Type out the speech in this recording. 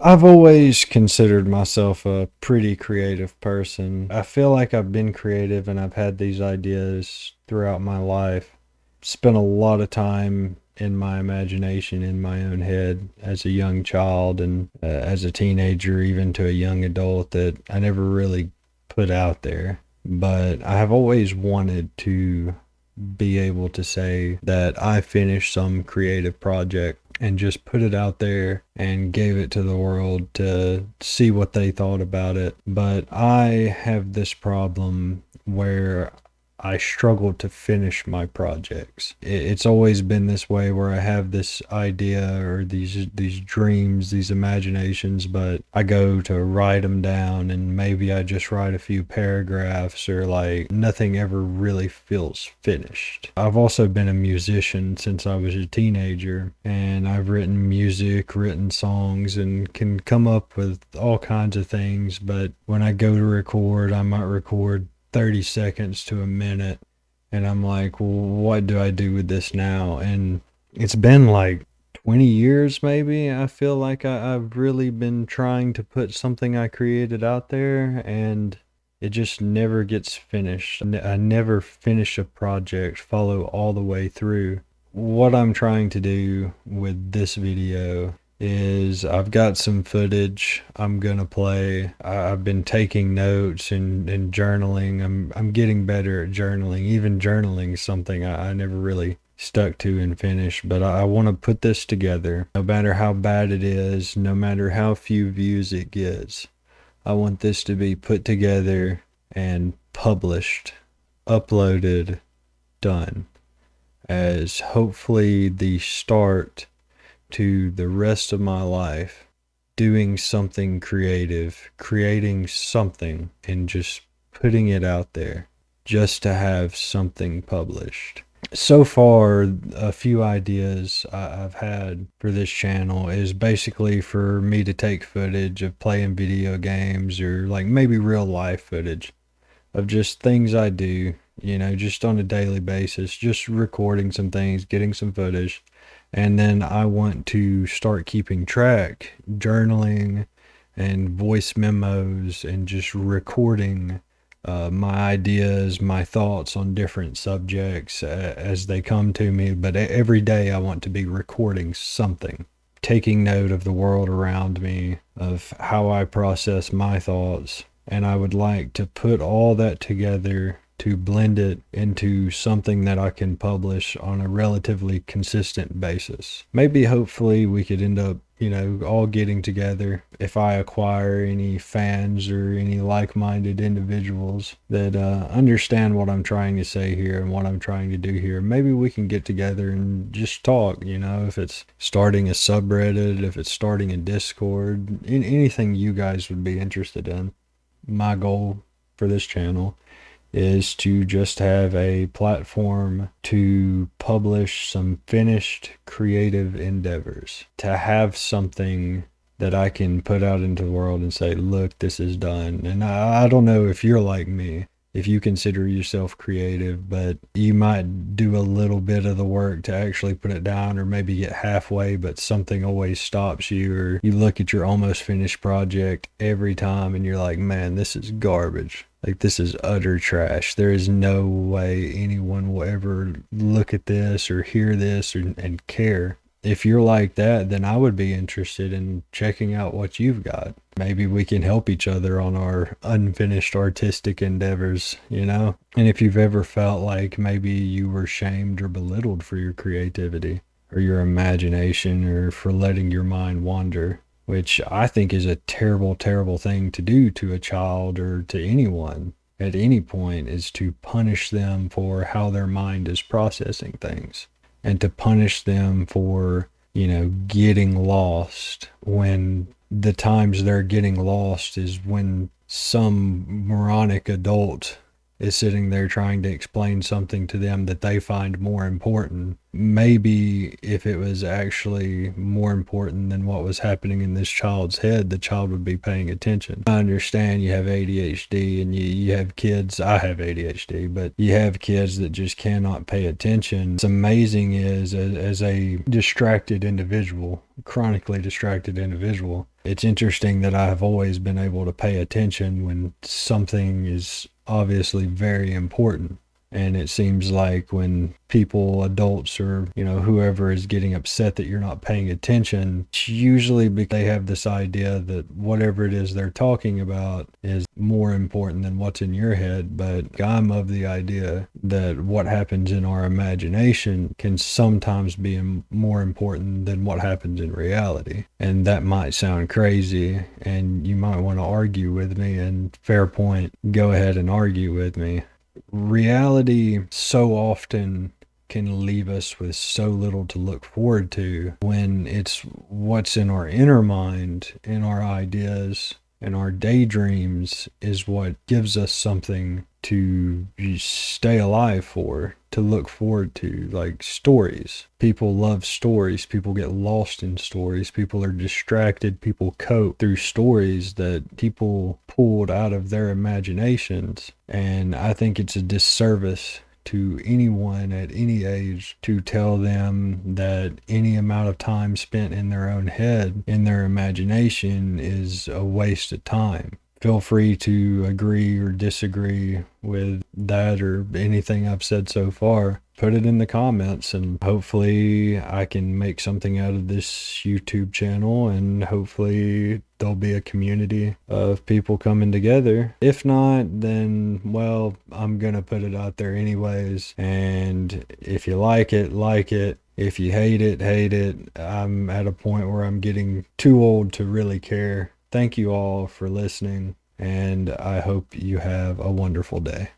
I've always considered myself a pretty creative person. I feel like I've been creative and I've had these ideas throughout my life. Spent a lot of time in my imagination, in my own head as a young child and as a teenager, even to a young adult that I never really put out there. But I have always wanted to be able to say that I finished some creative project and just put it out there and gave it to the world to see what they thought about it. But I have this problem where I struggle to finish my projects. It's always been this way where I have this idea or these dreams, these imaginations, but I go to write them down and maybe I just write a few paragraphs or like nothing ever really feels finished. I've also been a musician since I was a teenager and I've written music, written songs and can come up with all kinds of things, but when I go to record, I might record 30 seconds to a minute and I'm like, well, what do I do with this now? And it's been like 20 years maybe. I feel like I've really been trying to put something I created out there and it just never gets finished. I never finish a project, follow all the way through. What I'm trying to do with this video is I've got some footage I'm gonna play. I've been taking notes and journaling. I'm getting better at journaling. Even journaling is something I never really stuck to and finished. But I want to put this together. No matter how bad it is, no matter how few views it gets, I want this to be put together and published, uploaded, done as hopefully the start to the rest of my life doing something creative, creating something, and just putting it out there just to have something published. So far, a few ideas I've had for this channel is basically for me to take footage of playing video games or like maybe real life footage of just things I do, just on a daily basis, just recording some things, getting some footage. And then I want to start keeping track, journaling and voice memos and just recording my ideas, my thoughts on different subjects as they come to me. But every day I want to be recording something, taking note of the world around me, of how I process my thoughts, and I would like to put all that together to blend it into something that I can publish on a relatively consistent basis. Maybe hopefully we could end up, all getting together if I acquire any fans or any like-minded individuals that understand what I'm trying to say here and what I'm trying to do here. Maybe we can get together and just talk, if it's starting a subreddit, if it's starting a Discord, anything you guys would be interested in. My goal for this channel is to just have a platform to publish some finished creative endeavors, to have something that I can put out into the world and say, look, this is done. And I don't know if you're like me, if you consider yourself creative, but you might do a little bit of the work to actually put it down or maybe get halfway, but something always stops you, or you look at your almost finished project every time and you're like, man, this is garbage. Like, this is utter trash. There is no way anyone will ever look at this or hear this and care. If you're like that, then I would be interested in checking out what you've got. Maybe we can help each other on our unfinished artistic endeavors, And if you've ever felt like maybe you were shamed or belittled for your creativity or your imagination or for letting your mind wander, which I think is a terrible, terrible thing to do to a child or to anyone at any point, is to punish them for how their mind is processing things and to punish them for, getting lost when the times they're getting lost is when some moronic adult is sitting there trying to explain something to them that they find more important maybe if it was actually more important than what was happening in this child's head, the child would be paying attention. I understand you have ADHD and you have kids. I have ADHD, but you have kids that just cannot pay attention. What's amazing is, as a distracted individual, chronically distracted individual, it's interesting that I have always been able to pay attention when something is obviously very important. And it seems like when people, adults, or, whoever is getting upset that you're not paying attention, it's usually because they have this idea that whatever it is they're talking about is more important than what's in your head. But I'm of the idea that what happens in our imagination can sometimes be more important than what happens in reality. And that might sound crazy, and you might want to argue with me, and fair point, go ahead and argue with me. Reality so often can leave us with so little to look forward to when it's what's in our inner mind, in our ideas, and our daydreams is what gives us something to stay alive for, to look forward to, like stories. People love stories. People get lost in stories. People are distracted. People cope through stories that people pulled out of their imaginations. And I think it's a disservice to anyone at any age to tell them that any amount of time spent in their own head, in their imagination, is a waste of time. Feel free to agree or disagree with that or anything I've said so far. Put it in the comments, and hopefully I can make something out of this YouTube channel, and hopefully there'll be a community of people coming together. If not, then, well, I'm gonna put it out there anyways, and if you like it, like it. If you hate it, hate it. I'm at a point where I'm getting too old to really care. Thank you all for listening, and I hope you have a wonderful day.